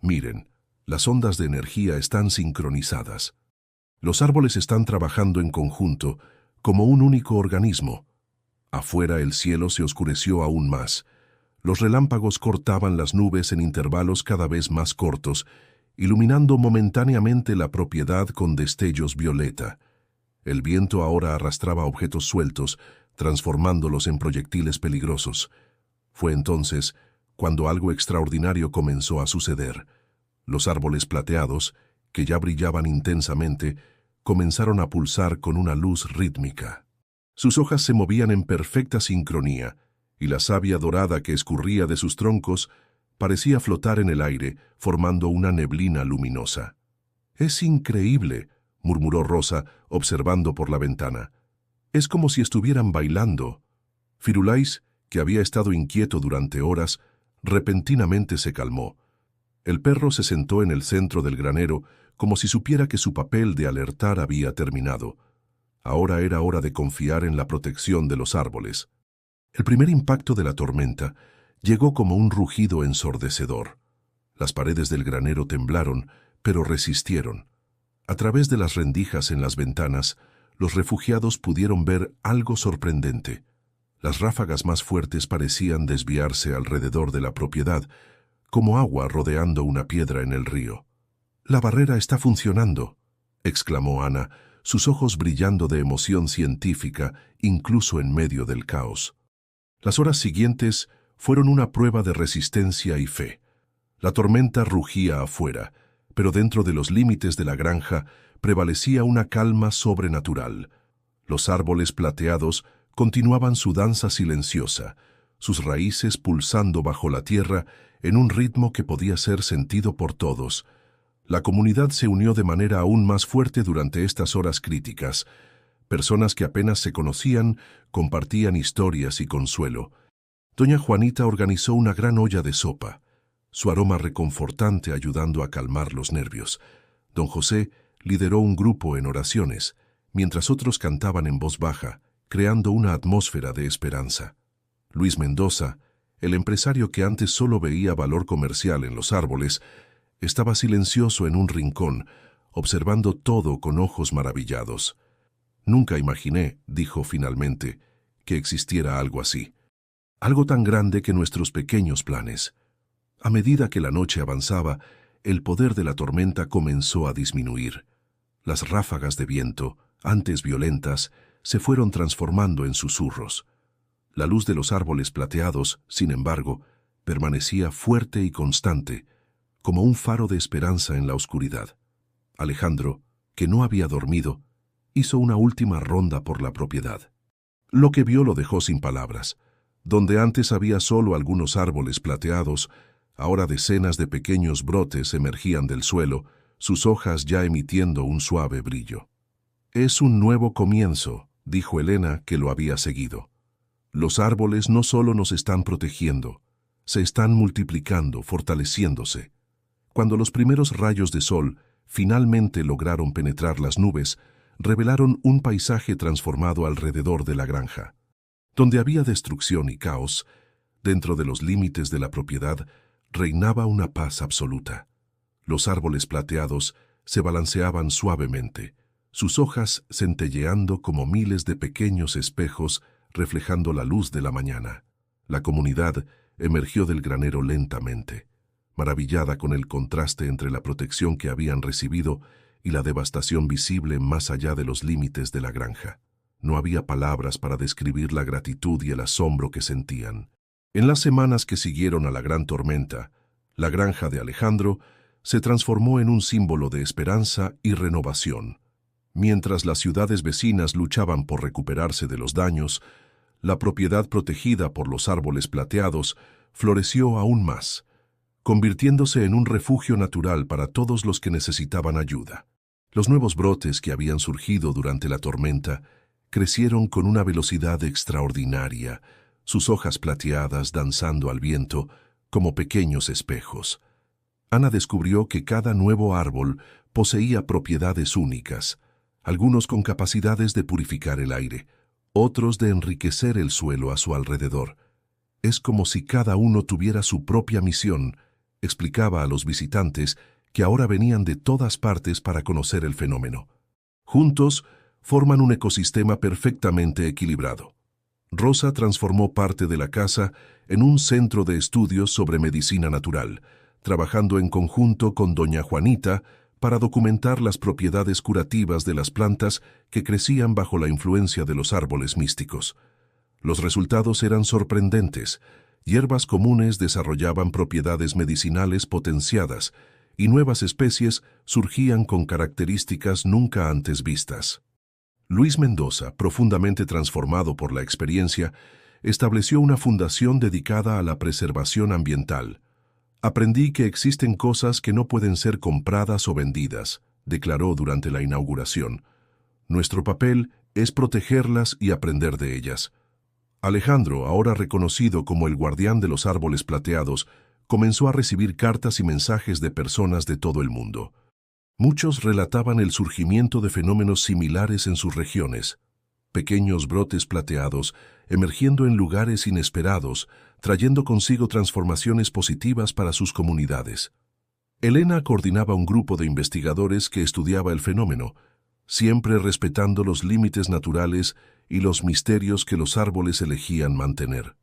«Miren, las ondas de energía están sincronizadas. Los árboles están trabajando en conjunto, como un único organismo». Afuera el cielo se oscureció aún más. Los relámpagos cortaban las nubes en intervalos cada vez más cortos, iluminando momentáneamente la propiedad con destellos violeta. El viento ahora arrastraba objetos sueltos, transformándolos en proyectiles peligrosos. Fue entonces cuando algo extraordinario comenzó a suceder. Los árboles plateados, que ya brillaban intensamente, comenzaron a pulsar con una luz rítmica. Sus hojas se movían en perfecta sincronía, y la savia dorada que escurría de sus troncos parecía flotar en el aire, formando una neblina luminosa. «Es increíble», murmuró Rosa, observando por la ventana. «Es como si estuvieran bailando». Firulais, que había estado inquieto durante horas, repentinamente se calmó. El perro se sentó en el centro del granero, como si supiera que su papel de alertar había terminado. Ahora era hora de confiar en la protección de los árboles. El primer impacto de la tormenta llegó como un rugido ensordecedor. Las paredes del granero temblaron, pero resistieron. A través de las rendijas en las ventanas, los refugiados pudieron ver algo sorprendente. Las ráfagas más fuertes parecían desviarse alrededor de la propiedad, como agua rodeando una piedra en el río. «La barrera está funcionando», exclamó Ana, sus ojos brillando de emoción científica, incluso en medio del caos. Las horas siguientes fueron una prueba de resistencia y fe. La tormenta rugía afuera, pero dentro de los límites de la granja prevalecía una calma sobrenatural. Los árboles plateados continuaban su danza silenciosa, sus raíces pulsando bajo la tierra en un ritmo que podía ser sentido por todos. La comunidad se unió de manera aún más fuerte durante estas horas críticas. Personas que apenas se conocían compartían historias y consuelo. Doña Juanita organizó una gran olla de sopa, su aroma reconfortante ayudando a calmar los nervios. Don José lideró un grupo en oraciones, mientras otros cantaban en voz baja, creando una atmósfera de esperanza. Luis Mendoza, el empresario que antes solo veía valor comercial en los árboles, estaba silencioso en un rincón, observando todo con ojos maravillados. «Nunca imaginé», dijo finalmente, «que existiera algo así. Algo tan grande que nuestros pequeños planes». A medida que la noche avanzaba, el poder de la tormenta comenzó a disminuir. Las ráfagas de viento, antes violentas, se fueron transformando en susurros. La luz de los árboles plateados, sin embargo, permanecía fuerte y constante, como un faro de esperanza en la oscuridad. Alejandro, que no había dormido, hizo una última ronda por la propiedad. Lo que vio lo dejó sin palabras. Donde antes había solo algunos árboles plateados, ahora decenas de pequeños brotes emergían del suelo, sus hojas ya emitiendo un suave brillo. «Es un nuevo comienzo», dijo Elena, que lo había seguido. «Los árboles no solo nos están protegiendo, se están multiplicando, fortaleciéndose». Cuando los primeros rayos de sol finalmente lograron penetrar las nubes, revelaron un paisaje transformado alrededor de la granja. Donde había destrucción y caos, dentro de los límites de la propiedad, reinaba una paz absoluta. Los árboles plateados se balanceaban suavemente, sus hojas centelleando como miles de pequeños espejos reflejando la luz de la mañana. La comunidad emergió del granero lentamente, maravillada con el contraste entre la protección que habían recibido y la devastación visible más allá de los límites de la granja. No había palabras para describir la gratitud y el asombro que sentían. En las semanas que siguieron a la gran tormenta, la granja de Alejandro se transformó en un símbolo de esperanza y renovación. Mientras las ciudades vecinas luchaban por recuperarse de los daños, la propiedad protegida por los árboles plateados floreció aún más, convirtiéndose en un refugio natural para todos los que necesitaban ayuda. Los nuevos brotes que habían surgido durante la tormenta crecieron con una velocidad extraordinaria, sus hojas plateadas danzando al viento como pequeños espejos. Ana descubrió que cada nuevo árbol poseía propiedades únicas, algunos con capacidades de purificar el aire, otros de enriquecer el suelo a su alrededor. «Es como si cada uno tuviera su propia misión», explicaba a los visitantes que ahora venían de todas partes para conocer el fenómeno. Juntos, forman un ecosistema perfectamente equilibrado. Rosa transformó parte de la casa en un centro de estudios sobre medicina natural, trabajando en conjunto con doña Juanita para documentar las propiedades curativas de las plantas que crecían bajo la influencia de los árboles místicos. Los resultados eran sorprendentes. Hierbas comunes desarrollaban propiedades medicinales potenciadas y nuevas especies surgían con características nunca antes vistas. Luis Mendoza, profundamente transformado por la experiencia, estableció una fundación dedicada a la preservación ambiental. Aprendí que existen cosas que no pueden ser compradas o vendidas, declaró durante la inauguración. Nuestro papel es protegerlas y aprender de ellas. Alejandro, ahora reconocido como el guardián de los árboles plateados, comenzó a recibir cartas y mensajes de personas de todo el mundo. Muchos relataban el surgimiento de fenómenos similares en sus regiones. Pequeños brotes plateados emergiendo en lugares inesperados, trayendo consigo transformaciones positivas para sus comunidades. Elena coordinaba un grupo de investigadores que estudiaba el fenómeno, siempre respetando los límites naturales y los misterios que los árboles elegían mantener.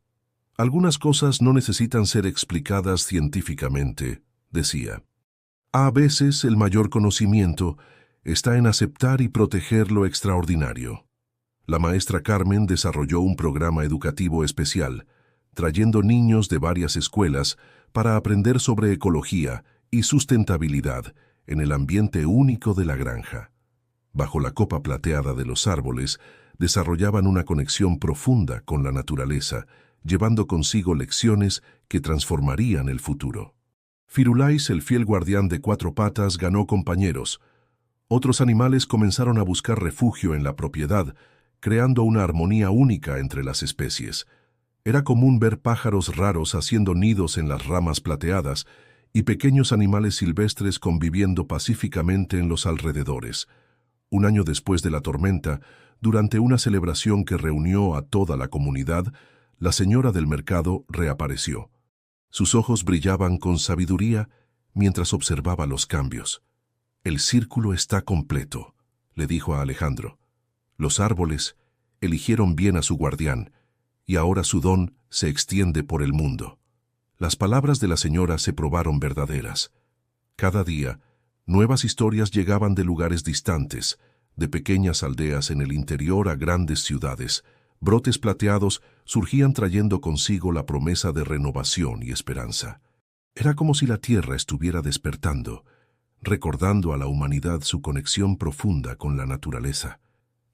Algunas cosas no necesitan ser explicadas científicamente, decía. A veces el mayor conocimiento está en aceptar y proteger lo extraordinario. La maestra Carmen desarrolló un programa educativo especial, trayendo niños de varias escuelas para aprender sobre ecología y sustentabilidad en el ambiente único de la granja. Bajo la copa plateada de los árboles, desarrollaban una conexión profunda con la naturaleza, llevando consigo lecciones que transformarían el futuro. Firulais, el fiel guardián de cuatro patas, ganó compañeros. Otros animales comenzaron a buscar refugio en la propiedad, creando una armonía única entre las especies. Era común ver pájaros raros haciendo nidos en las ramas plateadas y pequeños animales silvestres conviviendo pacíficamente en los alrededores. Un año después de la tormenta, durante una celebración que reunió a toda la comunidad, la señora del mercado reapareció. Sus ojos brillaban con sabiduría mientras observaba los cambios. «El círculo está completo», le dijo a Alejandro. «Los árboles eligieron bien a su guardián, y ahora su don se extiende por el mundo». Las palabras de la señora se probaron verdaderas. Cada día, nuevas historias llegaban de lugares distantes, de pequeñas aldeas en el interior a grandes ciudades. Brotes plateados surgían trayendo consigo la promesa de renovación y esperanza. Era como si la tierra estuviera despertando, recordando a la humanidad su conexión profunda con la naturaleza.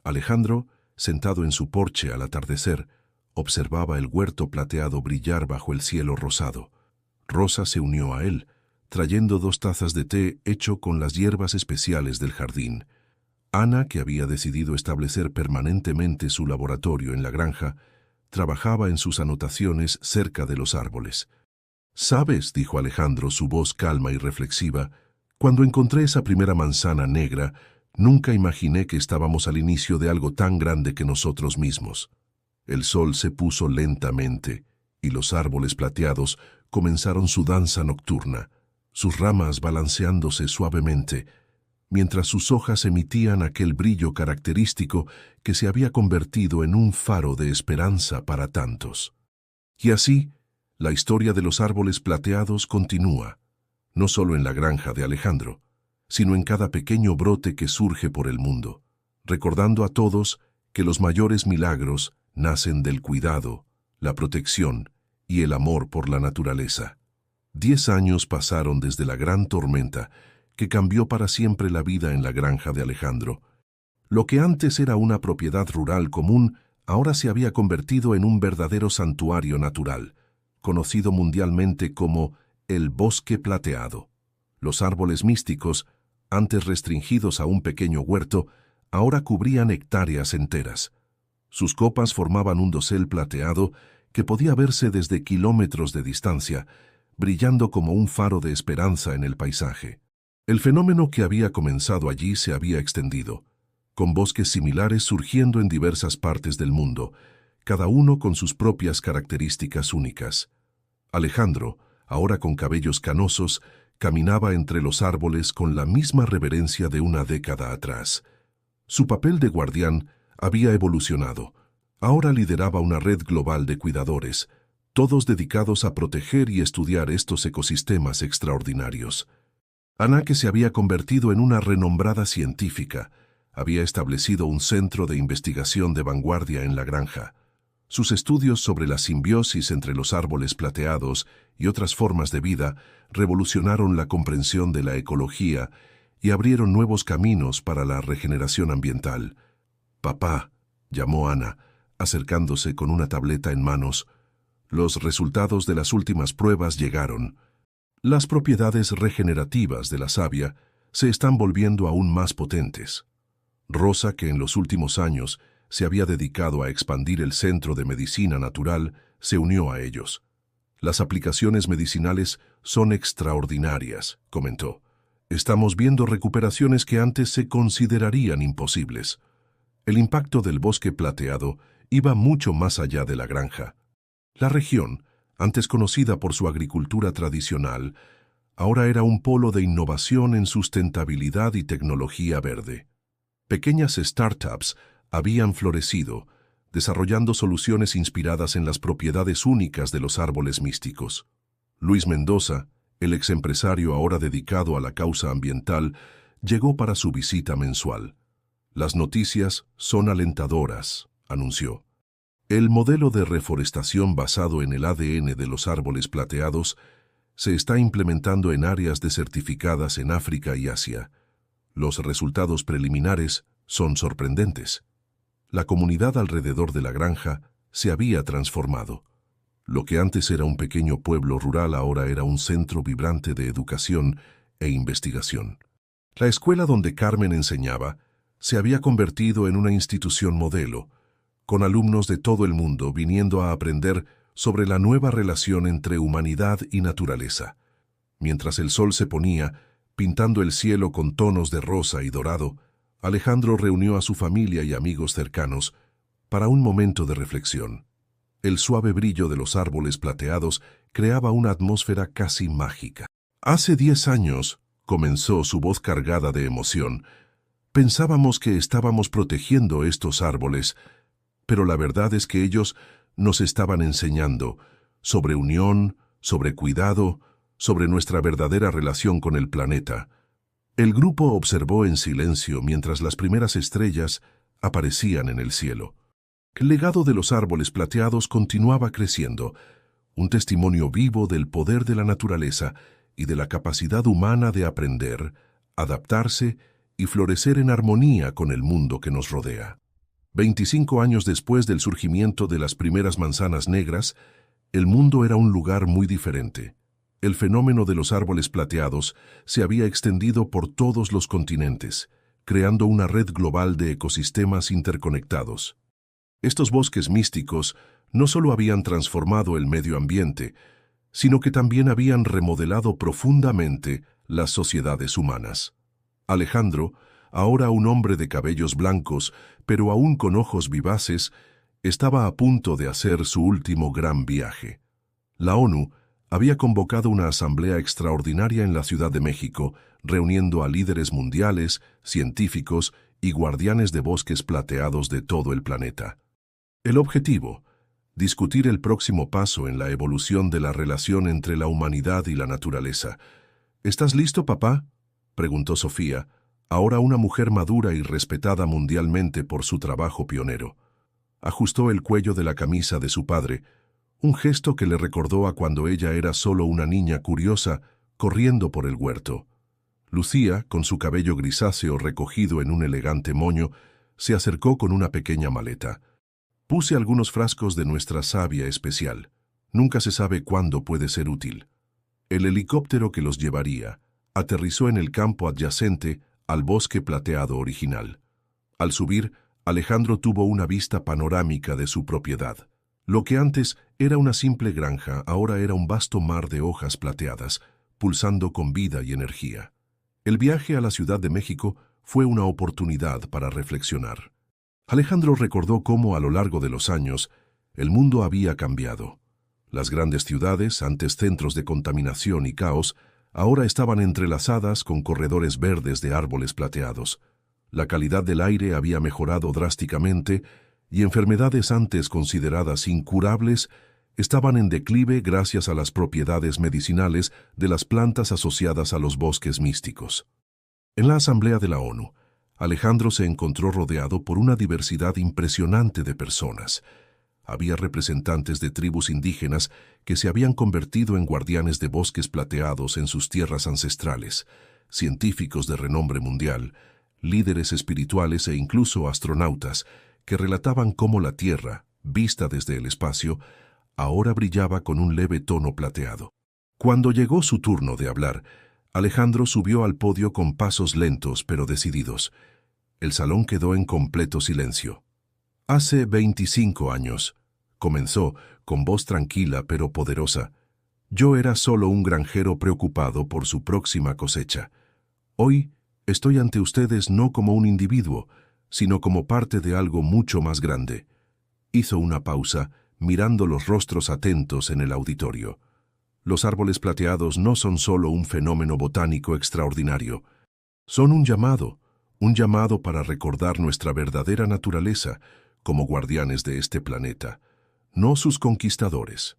Alejandro, sentado en su porche al atardecer, observaba el huerto plateado brillar bajo el cielo rosado. Rosa se unió a él, trayendo 2 tazas de té hecho con las hierbas especiales del jardín. Ana, que había decidido establecer permanentemente su laboratorio en la granja, trabajaba en sus anotaciones cerca de los árboles. «¿Sabes?», dijo Alejandro, su voz calma y reflexiva, «cuando encontré esa primera manzana negra, nunca imaginé que estábamos al inicio de algo tan grande que nosotros mismos». El sol se puso lentamente, y los árboles plateados comenzaron su danza nocturna, sus ramas balanceándose suavemente, mientras sus hojas emitían aquel brillo característico que se había convertido en un faro de esperanza para tantos. Y así, la historia de los árboles plateados continúa, no solo en la granja de Alejandro, sino en cada pequeño brote que surge por el mundo, recordando a todos que los mayores milagros nacen del cuidado, la protección y el amor por la naturaleza. 10 años pasaron desde la gran tormenta que cambió para siempre la vida en la granja de Alejandro. Lo que antes era una propiedad rural común, ahora se había convertido en un verdadero santuario natural, conocido mundialmente como el Bosque Plateado. Los árboles místicos, antes restringidos a un pequeño huerto, ahora cubrían hectáreas enteras. Sus copas formaban un dosel plateado que podía verse desde kilómetros de distancia, brillando como un faro de esperanza en el paisaje. El fenómeno que había comenzado allí se había extendido, con bosques similares surgiendo en diversas partes del mundo, cada uno con sus propias características únicas. Alejandro, ahora con cabellos canosos, caminaba entre los árboles con la misma reverencia de una década atrás. Su papel de guardián había evolucionado. Ahora lideraba una red global de cuidadores, todos dedicados a proteger y estudiar estos ecosistemas extraordinarios. Ana, que se había convertido en una renombrada científica, había establecido un centro de investigación de vanguardia en la granja. Sus estudios sobre la simbiosis entre los árboles plateados y otras formas de vida revolucionaron la comprensión de la ecología y abrieron nuevos caminos para la regeneración ambiental. «Papá», llamó Ana, acercándose con una tableta en manos. Los resultados de las últimas pruebas llegaron. Las propiedades regenerativas de la savia se están volviendo aún más potentes. Rosa, que en los últimos años se había dedicado a expandir el Centro de Medicina Natural, se unió a ellos. Las aplicaciones medicinales son extraordinarias, comentó. Estamos viendo recuperaciones que antes se considerarían imposibles. El impacto del bosque plateado iba mucho más allá de la granja. La región, antes conocida por su agricultura tradicional, ahora era un polo de innovación en sustentabilidad y tecnología verde. Pequeñas startups habían florecido, desarrollando soluciones inspiradas en las propiedades únicas de los árboles místicos. Luis Mendoza, el exempresario ahora dedicado a la causa ambiental, llegó para su visita mensual. Las noticias son alentadoras, anunció. El modelo de reforestación basado en el ADN de los árboles plateados se está implementando en áreas desertificadas en África y Asia. Los resultados preliminares son sorprendentes. La comunidad alrededor de la granja se había transformado. Lo que antes era un pequeño pueblo rural ahora era un centro vibrante de educación e investigación. La escuela donde Carmen enseñaba se había convertido en una institución modelo, con alumnos de todo el mundo viniendo a aprender sobre la nueva relación entre humanidad y naturaleza. Mientras el sol se ponía, pintando el cielo con tonos de rosa y dorado, Alejandro reunió a su familia y amigos cercanos para un momento de reflexión. El suave brillo de los árboles plateados creaba una atmósfera casi mágica. Hace 10 años, comenzó su voz cargada de emoción, pensábamos que estábamos protegiendo estos árboles, pero la verdad es que ellos nos estaban enseñando sobre unión, sobre cuidado, sobre nuestra verdadera relación con el planeta. El grupo observó en silencio mientras las primeras estrellas aparecían en el cielo. El legado de los árboles plateados continuaba creciendo, un testimonio vivo del poder de la naturaleza y de la capacidad humana de aprender, adaptarse y florecer en armonía con el mundo que nos rodea. 25 años después del surgimiento de las primeras manzanas negras, el mundo era un lugar muy diferente. El fenómeno de los árboles plateados se había extendido por todos los continentes, creando una red global de ecosistemas interconectados. Estos bosques místicos no solo habían transformado el medio ambiente, sino que también habían remodelado profundamente las sociedades humanas. Alejandro, ahora un hombre de cabellos blancos, pero aún con ojos vivaces, estaba a punto de hacer su último gran viaje. La ONU había convocado una asamblea extraordinaria en la Ciudad de México, reuniendo a líderes mundiales, científicos y guardianes de bosques plateados de todo el planeta. El objetivo: discutir el próximo paso en la evolución de la relación entre la humanidad y la naturaleza. ¿Estás listo, papá?, preguntó Sofía, ahora una mujer madura y respetada mundialmente por su trabajo pionero. Ajustó el cuello de la camisa de su padre, un gesto que le recordó a cuando ella era solo una niña curiosa corriendo por el huerto. Lucía, con su cabello grisáceo recogido en un elegante moño, se acercó con una pequeña maleta. Puse algunos frascos de nuestra savia especial. Nunca se sabe cuándo puede ser útil. El helicóptero que los llevaría aterrizó en el campo adyacente al bosque plateado original. Al subir, Alejandro tuvo una vista panorámica de su propiedad. Lo que antes era una simple granja, ahora era un vasto mar de hojas plateadas, pulsando con vida y energía. El viaje a la Ciudad de México fue una oportunidad para reflexionar. Alejandro recordó cómo a lo largo de los años el mundo había cambiado. Las grandes ciudades, antes centros de contaminación y caos, ahora estaban entrelazadas con corredores verdes de árboles plateados. La calidad del aire había mejorado drásticamente y enfermedades antes consideradas incurables estaban en declive gracias a las propiedades medicinales de las plantas asociadas a los bosques místicos. En la Asamblea de la ONU, Alejandro se encontró rodeado por una diversidad impresionante de personas. Había representantes de tribus indígenas que se habían convertido en guardianes de bosques plateados en sus tierras ancestrales, científicos de renombre mundial, líderes espirituales e incluso astronautas que relataban cómo la Tierra, vista desde el espacio, ahora brillaba con un leve tono plateado. Cuando llegó su turno de hablar, Alejandro subió al podio con pasos lentos pero decididos. El salón quedó en completo silencio. Hace 25 años, comenzó, con voz tranquila pero poderosa, yo era solo un granjero preocupado por su próxima cosecha. Hoy estoy ante ustedes no como un individuo, sino como parte de algo mucho más grande. Hizo una pausa, mirando los rostros atentos en el auditorio. Los árboles plateados no son solo un fenómeno botánico extraordinario. Son un llamado para recordar nuestra verdadera naturaleza como guardianes de este planeta, no sus conquistadores.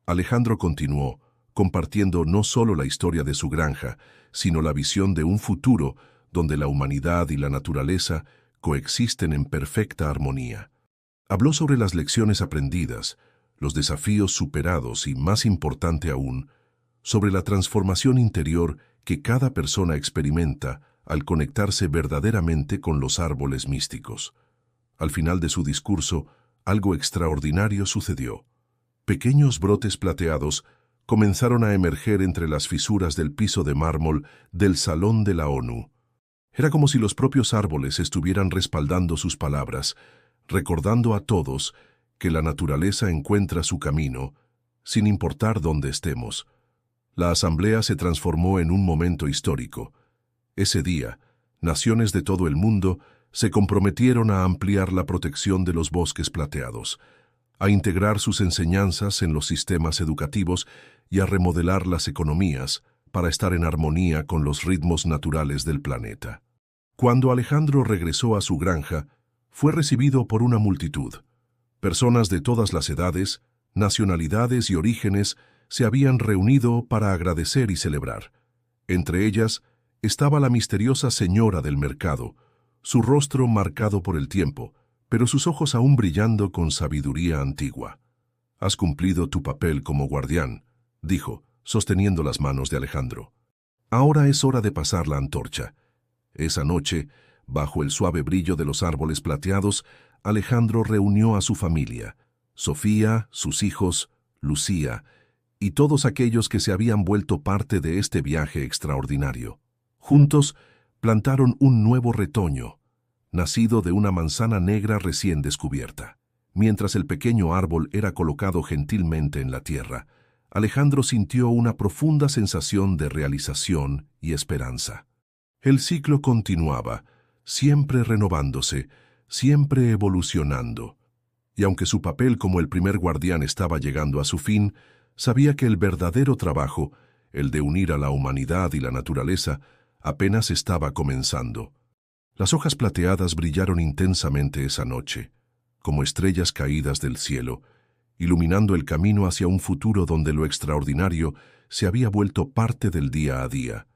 Alejandro continuó, compartiendo no solo la historia de su granja, sino la visión de un futuro donde la humanidad y la naturaleza coexisten en perfecta armonía. Habló sobre las lecciones aprendidas, los desafíos superados y, más importante aún, sobre la transformación interior que cada persona experimenta al conectarse verdaderamente con los árboles místicos. Al final de su discurso, algo extraordinario sucedió. Pequeños brotes plateados comenzaron a emerger entre las fisuras del piso de mármol del Salón de la ONU. Era como si los propios árboles estuvieran respaldando sus palabras, recordando a todos que la naturaleza encuentra su camino, sin importar dónde estemos. La asamblea se transformó en un momento histórico. Ese día, naciones de todo el mundo se comprometieron a ampliar la protección de los bosques plateados, a integrar sus enseñanzas en los sistemas educativos y a remodelar las economías para estar en armonía con los ritmos naturales del planeta. Cuando Alejandro regresó a su granja, fue recibido por una multitud. Personas de todas las edades, nacionalidades y orígenes se habían reunido para agradecer y celebrar. Entre ellas estaba la misteriosa señora del mercado, su rostro marcado por el tiempo, pero sus ojos aún brillando con sabiduría antigua. «Has cumplido tu papel como guardián», dijo, sosteniendo las manos de Alejandro. «Ahora es hora de pasar la antorcha». Esa noche, bajo el suave brillo de los árboles plateados, Alejandro reunió a su familia, Sofía, sus hijos, Lucía, y todos aquellos que se habían vuelto parte de este viaje extraordinario. Juntos, plantaron un nuevo retoño, nacido de una manzana negra recién descubierta. Mientras el pequeño árbol era colocado gentilmente en la tierra, Alejandro sintió una profunda sensación de realización y esperanza. El ciclo continuaba, siempre renovándose, siempre evolucionando. Y aunque su papel como el primer guardián estaba llegando a su fin, sabía que el verdadero trabajo, el de unir a la humanidad y la naturaleza, apenas estaba comenzando. Las hojas plateadas brillaron intensamente esa noche, como estrellas caídas del cielo, iluminando el camino hacia un futuro donde lo extraordinario se había vuelto parte del día a día,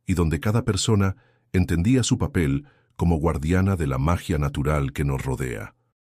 y donde cada persona entendía su papel como guardiana de la magia natural que nos rodea.